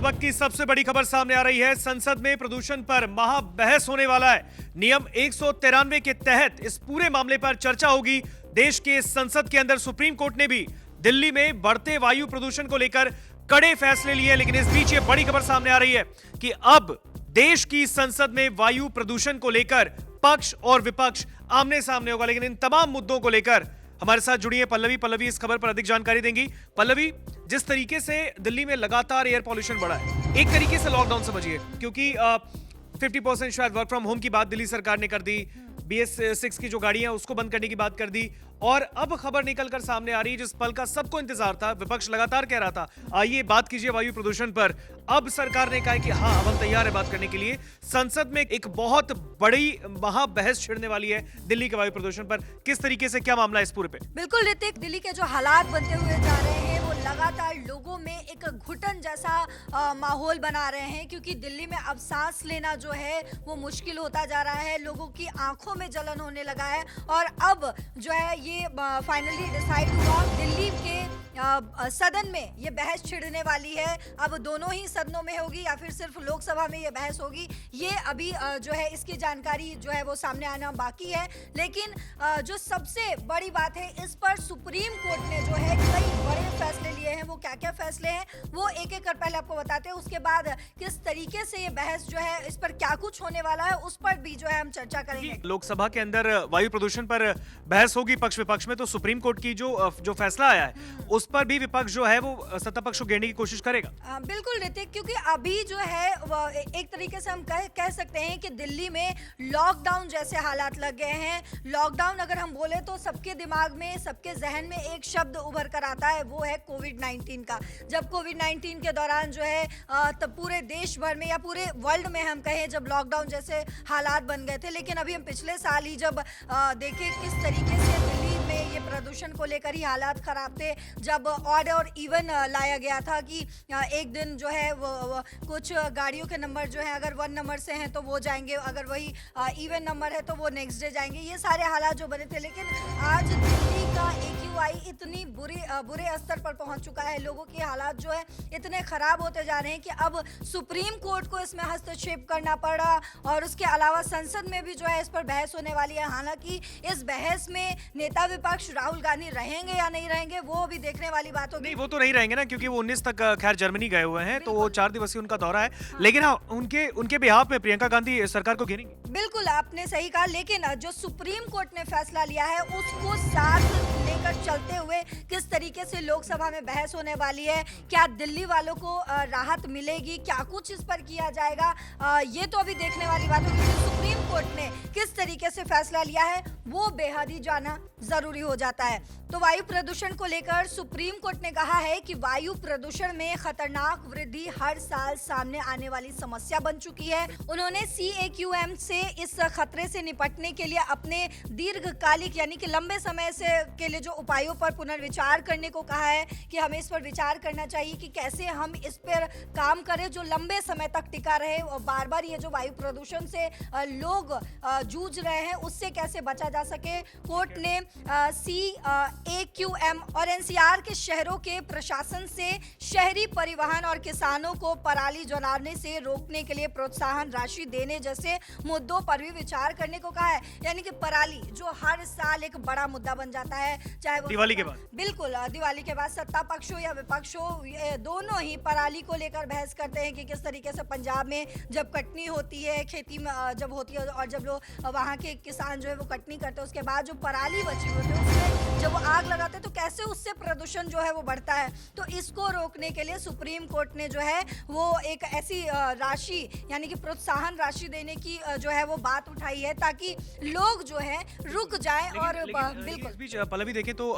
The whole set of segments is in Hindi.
वक्त की सबसे बड़ी खबर सामने आ रही है। संसद में प्रदूषण पर महाबहस होने वाला है। नियम 193 के तहत इस पूरे मामले पर चर्चा होगी। देश के संसद के अंदर सुप्रीम कोर्ट ने भी दिल्ली में बढ़ते वायु प्रदूषण को लेकर कड़े फैसले लिए। लेकिन इस बीच ये बड़ी खबर सामने आ रही है कि अब देश की संसद में वायु प्रदूषण को लेकर पक्ष और विपक्ष आमने सामने होगा। लेकिन इन तमाम मुद्दों को लेकर हमारे साथ जुड़ी है पल्लवी इस खबर पर अधिक जानकारी देंगी। पल्लवी, जिस तरीके से दिल्ली में लगातार एयर पॉल्यूशन बढ़ा है, एक तरीके से लॉकडाउन समझिए, क्योंकि 50% शायद वर्क फ्रॉम होम की बात दिल्ली सरकार ने कर दी, BS6 की जो गाड़ियां उसको बंद करने की बात कर दी, और अब खबर निकलकर सामने आ रही है जिस पल का सबको इंतजार था, विपक्ष लगातार कह रहा था आइए बात कीजिए वायु प्रदूषण पर। अब सरकार ने कहा है कि हाँ, अब हम तैयार है बात करने के लिए। संसद में एक बहुत बड़ी महाबहस छिड़ने वाली है दिल्ली के वायु प्रदूषण पर। किस तरीके से, क्या मामला है इस पूरे पे? बिल्कुल ऋतिक, दिल्ली के जो हालात बनते हुए जा रहे हैं वो लगातार लोगों में एक घुटन जैसा माहौल बना रहे हैं, क्योंकि दिल्ली में अब सांस लेना जो है वो मुश्किल होता जा रहा है। लोगों की आंखों में जलन होने लगा है और अब जो है ये फाइनली डिसाइड हुआ, दिल्ली के सदन में ये बहस छिड़ने वाली है। अब दोनों ही सदनों में होगी या फिर सिर्फ लोकसभा में ये बहस होगी, ये अभी जो है इसकी जानकारी जो है वो सामने आना बाकी है। लेकिन जो सबसे बड़ी बात है, इस पर सुप्रीम कोर्ट ने जो है कई बड़े फैसले लिए हैं। वो क्या क्या फैसले हैं वो एक एक कर पहले आपको बताते हैं, उसके बाद किस तरीके से ये बहस जो है, इस पर क्या कुछ होने वाला है उस पर भी जो है हम चर्चा करेंगे। लोकसभा के अंदर वायु प्रदूषण पर बहस होगी पक्ष विपक्ष में, तो सुप्रीम कोर्ट की जो फैसला आया है उस पर भी विपक्ष जो है वो सत्ता पक्ष को घेरने की कोशिश करेगा। बिल्कुल ऋतिक, क्योंकि अभी जो है एक तरीके से हम कह सकते हैं कि दिल्ली में लॉकडाउन जैसे हालात लग गए हैं। लॉकडाउन अगर हम बोले तो सबके दिमाग में, सबके जहन में एक शब्द उभर कर आता है, वो है कोविड-19 का। जब कोविड-19 के दौरान जो है तब पूरे देश भर में या पूरे वर्ल्ड में हम कहें जब लॉकडाउन जैसे हालात बन गए थे। लेकिन अभी हम पिछले साल ही जब देखें किस तरीके से दिल्ली में ये प्रदूषण को लेकर ही हालात खराब थे, जब ऑड और इवन लाया गया था कि एक दिन जो है वो कुछ गाड़ियों के नंबर जो है अगर 1 नंबर से हैं तो वो जाएंगे, अगर वही इवन नंबर है तो वो नेक्स्ट डे जाएंगे, ये सारे हालात जो बने थे। लेकिन आज दिल्ली का AQI इतनी बुरे स्तर पर पहुंच चुका है, लोगों के हालात जो है इतने खराब होते जा रहे हैं कि अब सुप्रीम कोर्ट को इसमें हस्तक्षेप करना पड़ा। और उसके अलावा संसद में भी जो है इस पर बहस होने वाली है। हालांकि इस बहस में नेता विपक्ष राहुल गांधी रहेंगे या नहीं रहेंगे वो भी देखने वाली बात होगी। नहीं, वो तो नहीं रहेंगे ना, क्योंकि वो 19 तक खैर जर्मनी गए हुए हैं, तो वो 4 दिवसीय उनका दौरा है। लेकिन हाँ, उनके बिहाफ में प्रियंका गांधी सरकार को घेरेंगी। बिल्कुल, आपने सही कहा। लेकिन जो सुप्रीम कोर्ट ने फैसला लिया है उसको साथ लेकर चलते हुए किस तरीके से लोकसभा में बहस होने वाली है, क्या दिल्ली वालों को राहत मिलेगी, क्या कुछ इस पर किया जाएगा, ये तो अभी देखने वाली बात होगी। सुप्रीम कोर्ट ने किस तरीके से फैसला लिया है वो बेहद ही जाना जरूरी हो जाता है। तो वायु प्रदूषण को लेकर सुप्रीम कोर्ट ने कहा है कि वायु प्रदूषण में खतरनाक वृद्धि हर साल सामने आने वाली समस्या बन चुकी है। उन्होंने CAQM से इस खतरे से निपटने के लिए अपने दीर्घकालिक यानी कि लंबे समय से के लिए जो उपायों पर पुनर्विचार करने को कहा है कि हमें इस पर विचार करना चाहिए कि कैसे हम इस पर काम करें जो लंबे समय तक टिका रहे, और बार बार ये जो वायु प्रदूषण से लोग जूझ रहे हैं उससे कैसे बचा जा सके। कोर्ट ने CAQM और NCR के शहरों के प्रशासन से शहरी परिवहन और किसानों को पराली जलाने से रोकने के लिए प्रोत्साहन राशि देने जैसे मुद्दों पर भी विचार करने को कहा है। यानी कि पराली जो हर साल एक बड़ा मुद्दा बन जाता है, चाहे वो दिवाली के बाद, बिल्कुल दिवाली के बाद सत्ता पक्ष हो या विपक्ष हो, दोनों ही पराली को लेकर बहस करते हैं कि किस तरीके से पंजाब में जब कटनी होती है, खेती में जब होती है और जब लोग वहाँ के किसान जो है वो कटनी करते हैं, उसके बाद जो पराली बची होती है उसमें जब वो आग लगाते हैं तो कैसे उससे प्रदूषण जो है वो बढ़ता है। तो इसको रोकने के लिए सुप्रीम कोर्ट ने जो है वो एक ऐसी राशि यानी कि प्रोत्साहन राशि देने की जो है वो बात उठाई है ताकि लोग जो है रुक जाएं। और बिल्कुल इस बीच पल्लवी देखें तो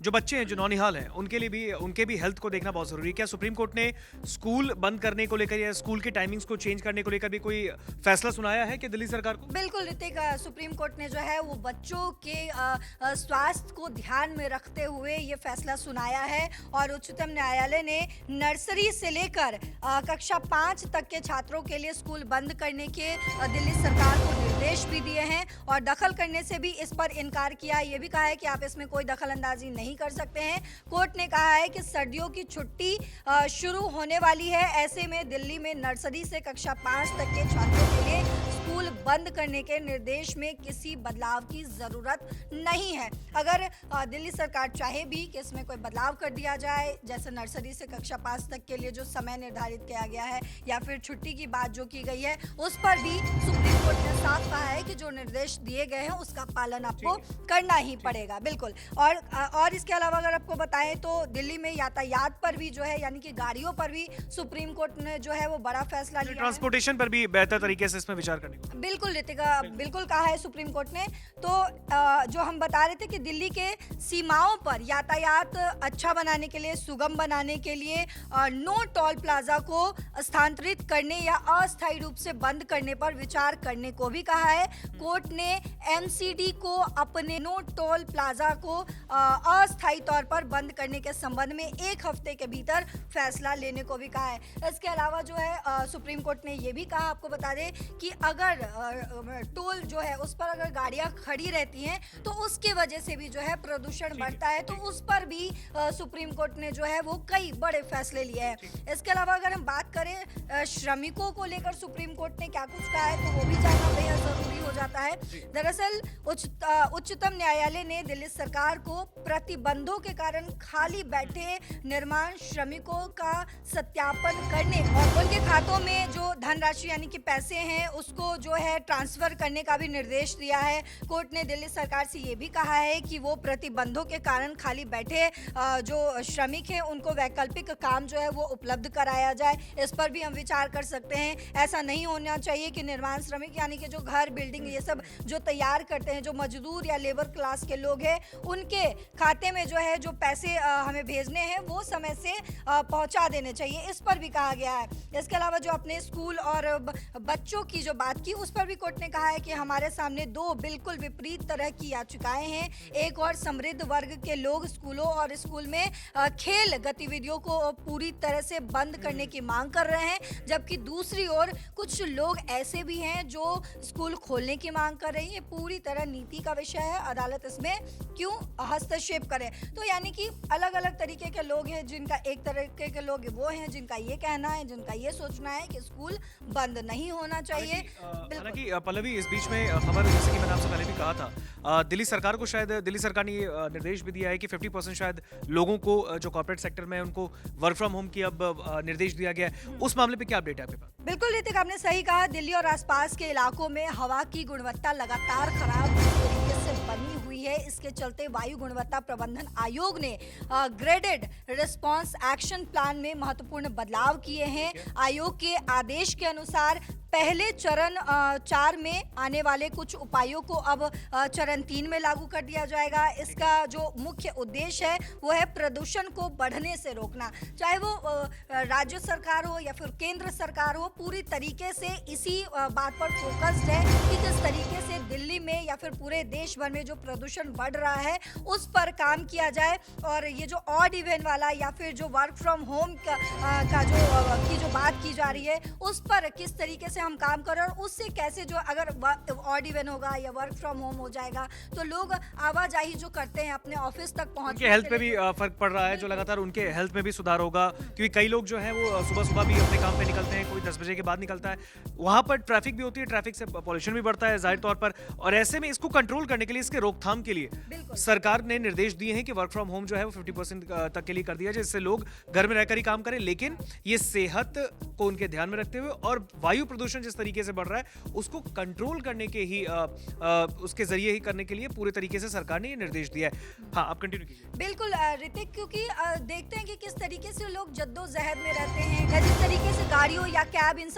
जो बच्चे हैं, जो नौनिहाल हैं, उनके भी हेल्थ को देखना बहुत जरूरी है। क्या सुप्रीम कोर्ट ने स्कूल बंद करने को लेकर या स्कूल की टाइमिंग्स को चेंज करने को लेकर भी कोई फैसला सुनाया है कि दिल्ली सरकार को? बिल्कुल ऋतिक, सुप्रीम कोर्ट ने जो है वो बच्चों के स्वास्थ्य को ध्यान में रखते हुए ये फैसला सुनाया है। और उच्चतम न्यायालय ने नर्सरी से लेकर कक्षा 5 तक के छात्रों के लिए स्कूल बंद करने के दिल्ली सरकार को निर्देश भी दिए हैं और दखल करने से भी इस पर इनकार किया। ये भी कहा है कि आप इसमें कोई दखल अंदाजी नहीं नहीं कर सकते हैं। कोर्ट ने कहा है कि सर्दियों की छुट्टी शुरू होने वाली है, ऐसे में दिल्ली में नर्सरी से कक्षा 5 तक के छात्रों के लिए स्कूल बंद करने के निर्देश में किसी बदलाव की जरूरत नहीं है। अगर दिल्ली सरकार चाहे भी कि इसमें कोई बदलाव कर दिया जाए, जैसे नर्सरी से कक्षा 5 तक के लिए जो समय निर्धारित किया गया है या फिर छुट्टी की बात जो की गई है, उस पर भी सुप्रीम कोर्ट ने साफ कहा है कि जो निर्देश दिए गए हैं उसका पालन आपको करना ही पड़ेगा। बिल्कुल। और इसके अलावा अगर आपको बताएं तो दिल्ली में यातायात पर भी जो है, यानी कि गाड़ियों पर भी सुप्रीम कोर्ट ने जो है वो बड़ा फैसला लिया है। ट्रांसपोर्टेशन पर भी बेहतर तरीके से इसमें विचार करने को। बिल्कुल रितिका, बिल्कुल कहा है सुप्रीम कोर्ट ने। तो जो हम बता रहे थे कि दिल्ली के सीमाओं पर यातायात अच्छा बनाने के लिए, सुगम बनाने के लिए नो टोल प्लाजा को स्थानांतरित करने या अस्थायी रूप से बंद करने पर विचार करने को भी कहा है। कोर्ट ने एमसीडी को अपने नो टोल प्लाजा को अस्थायी तौर पर बंद करने के संबंध में 1 हफ्ते के भीतर फैसला लेने को भी कहा है। इसके अलावा जो है सुप्रीम कोर्ट ने ये भी कहा, आपको बता दें कि अगर टोल जो है उस पर अगर गाड़ियां खड़ी रहती हैं तो उसकी वजह से भी जो है प्रदूषण बढ़ता है, तो उस पर भी सुप्रीम कोर्ट ने जो है वो कई बड़े फैसले लिए हैं। इसके अलावा अगर हम बात करें श्रमिकों को लेकर सुप्रीम कोर्ट ने क्या कुछ कहा है, तो वो भी जानना बेहद जरूरी हो जाता है। दरअसल उच्चतम न्यायालय ने दिल्ली सरकार को प्रतिबंधों के कारण खाली बैठे निर्माण श्रमिकों का सत्यापन करने और उनके खातों में जो धनराशि यानी कि पैसे हैं उसको जो है ट्रांसफर करने का भी निर्देश दिया है। कोर्ट ने दिल्ली सरकार से ये भी कहा है कि वो प्रतिबंधों के कारण खाली बैठे जो श्रमिक हैं उनको वैकल्पिक काम जो है वो उपलब्ध कराया जाए। इस पर भी हम विचार कर सकते हैं। ऐसा नहीं होना चाहिए कि निर्माण श्रमिक यानी कि जो घर, बिल्डिंग ये सब जो तैयार करते हैं, जो मजदूर या लेबर क्लास के लोग हैं, उनके खाते में जो है जो पैसे हमें भेजने हैं वो समय से पहुंचा देने चाहिए, इस पर भी कहा गया है। इसके अलावा जो अपने स्कूल और बच्चों की जो बात की, उस पर भी कोर्ट ने कहा है कि हमारे सामने 2 बिल्कुल विपरीत तरह की याचिकाएं हैं। एक और समृद्ध वर्ग के लोग स्कूलों और स्कूल में खेल गतिविधियों को पूरी तरह से बंद करने की मांग कर रहे हैं, जबकि दूसरी ओर कुछ लोग ऐसे भी हैं जो स्कूल खोलने की मांग कर रही है। पूरी तरह नीति का विषय है, अदालत इसमें क्यों हस्तक्षेप करे। तो यानी कि अलग अलग तरीके के लोग हैं, जिनका एक तरीके के लोग वो हैं जिनका ये कहना है, जिनका ये सोचना है कि स्कूल बंद नहीं होना चाहिए। हालांकि पल्लवी, इस बीच में खबर जैसे कि मैंने आपसे पहले भी कहा था, दिल्ली सरकार को शायद दिल्ली सरकार ने ये निर्देश भी दिया है कि 50% शायद लोगों को जो कॉर्पोरेट सेक्टर में उनको वर्क फ्रॉम होम की अब निर्देश दिया गया है। उस मामले पे क्या अपडेट है आपके पास? बिल्कुल ऋतिक, आपने सही कहा। दिल्ली और आसपास के इलाकों में हवा की गुणवत्ता लगातार खराब तरीके से बनी हुई है। इसके चलते वायु गुणवत्ता प्रबंधन आयोग ने ग्रेडेड रिस्पांस एक्शन प्लान में महत्वपूर्ण बदलाव किए हैं। आयोग के आदेश के अनुसार पहले चरण 4 में आने वाले कुछ उपायों को अब चरण 3 में लागू कर दिया जाएगा। इसका जो मुख्य उद्देश्य है वो है प्रदूषण को बढ़ने से रोकना। चाहे वो राज्य सरकार हो या फिर केंद्र सरकार हो, पूरी तरीके से इसी बात पर फोकस्ड है कि किस तरीके से दिल्ली में या फिर पूरे देश भर में जो प्रदूषण बढ़ रहा है उस पर काम किया जाए। और ये जो ऑड इवन वाला या फिर जो वर्क फ्रॉम होम का जो बात की जा रही है, उस पर किस तरीके से हम काम कर रहे हैं और उससे कैसे जो अगर ऑड इवन होगा या वर्क फ्रॉम होम हो जाएगा तो लोग आवाजाही जो करते हैं अपने ऑफिस तक पहुंचने के हेल्थ पे भी फर्क पड़ रहा है, जो लगातार उनके हेल्थ में भी सुधार होगा, क्योंकि कई लोग जो है वो सुबह सुबह भी अपने काम पे निकलते हैं, कोई 10 बजे के बाद निकलता है, वहां पर ट्रैफिक भी होती है, ट्रैफिक से पॉल्यूशन भी बढ़ता है जाहिर तौर पर। और ऐसे में इसको कंट्रोल करने के लिए, इसके रोकथाम के लिए सरकार ने निर्देश दिए हैं कि वर्क फ्रॉम होम जो है वो 50% तक के लिए कर दिया जाए, जिससे लोग घर में रहकर ही काम करें, लेकिन ये सेहत को उनके ध्यान में रखते हुए और वायु प्रदूषण जिस तरीके से बढ़ रहा है उसको कंट्रोल करने के ही उसके जरिए ही करने के लिए पूरे तरीके से सरकार ने ये निर्देश दिया है। हाँ, आप कंटिन्यू कीजिए। बिल्कुल ऋतिक, क्योंकि देखते हैं कि किस तरीके से लोग जद्दोजहद में रहते हैं, या जिस तरीके से गाड़ियों या कैब इन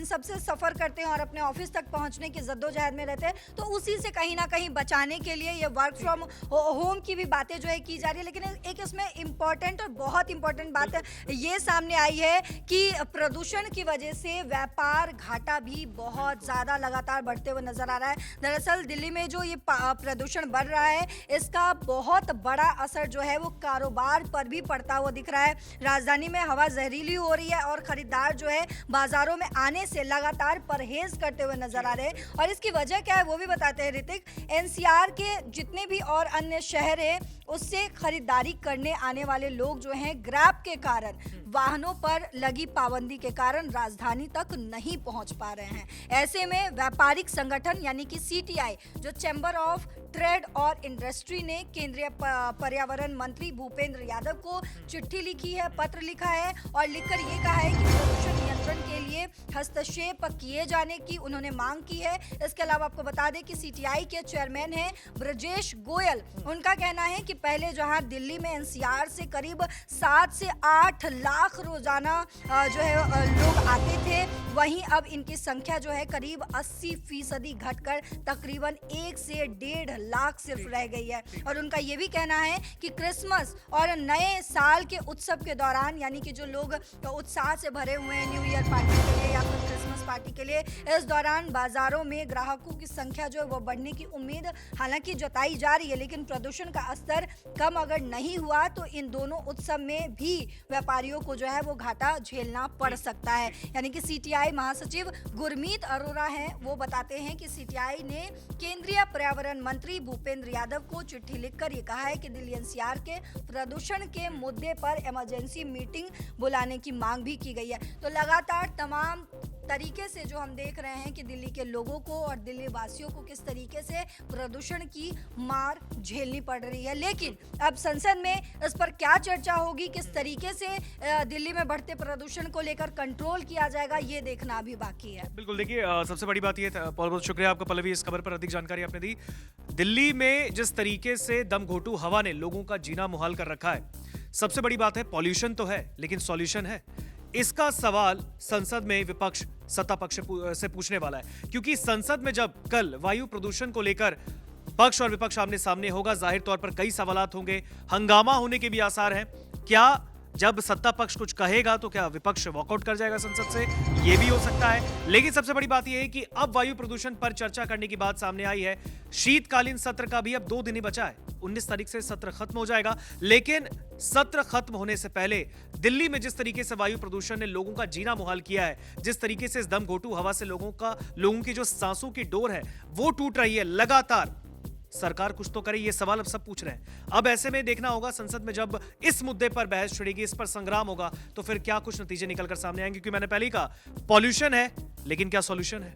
सब से सफर करते हैं और अपने ऑफिस तक पहुंचने की जद्दोजहद में रहते हैं, तो उसी से कहीं ना कहीं बचाने के लिए ये वर्क फ्रॉम होम की भी बातें जो है की जा रही है। लेकिन एक इसमें इम्पोर्टेंट और बहुत इंपॉर्टेंट बात ये सामने आई है कि प्रदूषण की वजह से व्यापार घाटा भी बहुत ज़्यादा लगातार बढ़ते हुए नजर आ रहा है। दरअसल दिल्ली में जो ये प्रदूषण बढ़ रहा है, इसका बहुत बड़ा असर जो है वो कारोबार पर भी पड़ता हुआ दिख रहा है। राजधानी में हवा जहरीली हो रही है और खरीदार जो है बाजारों में आने से लगातार परहेज करते हुए नजर आ रहे हैं। और इसकी वजह क्या है वो भी बताते हैं ऋतिक। एनसीआर के जितने भी और अन्य शहर है उससे खरीदारी करने आने वाले लोग जो हैं ग्रैब के कारण, वाहनों पर लगी पाबंदी के कारण राजधानी तक नहीं पहुंच पा रहे हैं। ऐसे में व्यापारिक संगठन यानी कि सीटीआई, जो चैम्बर ऑफ ट्रेड और इंडस्ट्री ने केंद्रीय पर्यावरण मंत्री भूपेंद्र यादव को चिट्ठी लिखी है, पत्र लिखा है और लिखकर ये कहा है कि प्रदूषण नियंत्रण के लिए हस्तक्षेप किए जाने की उन्होंने मांग की है। इसके अलावा आपको बता दें कि सीटीआई के चेयरमैन हैं ब्रजेश गोयल। उनका कहना है कि पहले जहां दिल्ली में एनसीआर से करीब 7 से 8 लाख रोजाना जो है लोग आते थे, वहीं अब इनकी संख्या जो है करीब 80% घटकर तकरीबन 1 से 1.5 लाख सिर्फ रह गई है। और उनका ये भी कहना है कि क्रिसमस और नए साल के उत्सव के दौरान, यानी कि जो लोग उत्साह से भरे हुए हैं न्यू ईयर पार्टी के लिए या फिर क्रिसमस पार्टी के लिए, इस दौरान बाजारों में ग्राहकों की संख्या जो है वो बढ़ने की उम्मीद हालांकि जताई जा रही है। लेकिन प्रदूषण का स्तर कम अगर नहीं हुआ तो इन दोनों उत्सव में भी व्यापारियों को जो है वो घाटा झेलना पड़ सकता है। यानी कि सीटीआई महासचिव गुरमीत अरोरा हैं, वो बताते हैं कि सीटीआई ने केंद्रीय पर्यावरण मंत्री भूपेंद्र यादव को चिट्ठी लिखकर ये कहा है कि दिल्ली एनसीआर के प्रदूषण के मुद्दे पर इमरजेंसी मीटिंग बुलाने की मांग भी की गई है। तो लगातार तमाम तरीके से जो हम देख रहे हैं कि दिल्ली के लोगों को और दिल्ली वासियों को किस तरीके से प्रदूषण की मार झेलनी पड़ रही है। लेकिन अब संसद में इस पर क्या चर्चा होगी, किस तरीके से दिल्ली में बढ़ते प्रदूषण को लेकर कंट्रोल किया जाएगा, ये देखना अभी बाकी है। बिल्कुल, देखिए सबसे बड़ी बात ये बहुत बहुत शुक्रिया आपका पल्लवी, इस खबर पर अधिक जानकारी आपने दी। दिल्ली में जिस तरीके से दमघोंटू हवा ने लोगों का जीना मुहाल कर रखा है, सबसे बड़ी बात है पॉल्यूशन तो है लेकिन सॉल्यूशन है। इसका सवाल संसद में विपक्ष सत्ता पक्ष से पूछने वाला है, क्योंकि संसद में जब कल वायु प्रदूषण को लेकर पक्ष और विपक्ष आमने सामने होगा, जाहिर तौर पर कई सवालात होंगे, हंगामा होने के भी आसार हैं। क्या जब सत्ता पक्ष कुछ कहेगा तो क्या विपक्ष वॉकआउट कर जाएगा संसद से, यह भी हो सकता है। लेकिन सबसे बड़ी बात यह है कि अब वायु प्रदूषण पर चर्चा करने की बात सामने आई है। शीतकालीन सत्र का भी अब 2 दिन ही बचा है, 19 तारीख से सत्र खत्म हो जाएगा। लेकिन सत्र खत्म होने से पहले दिल्ली में जिस तरीके से वायु प्रदूषण ने लोगों का जीना मुहाल किया है, जिस तरीके से इस दमघोंटू हवा से लोगों की जो सांसों की डोर है वो टूट रही है लगातार, सरकार कुछ तो करे, ये सवाल अब सब पूछ रहे हैं। अब ऐसे में देखना होगा संसद में जब इस मुद्दे पर बहस छिड़ेगी, इस पर संग्राम होगा, तो फिर क्या कुछ नतीजे निकलकर सामने आएंगे। क्योंकि मैंने पहले ही कहा पॉल्यूशन है लेकिन क्या सॉल्यूशन है।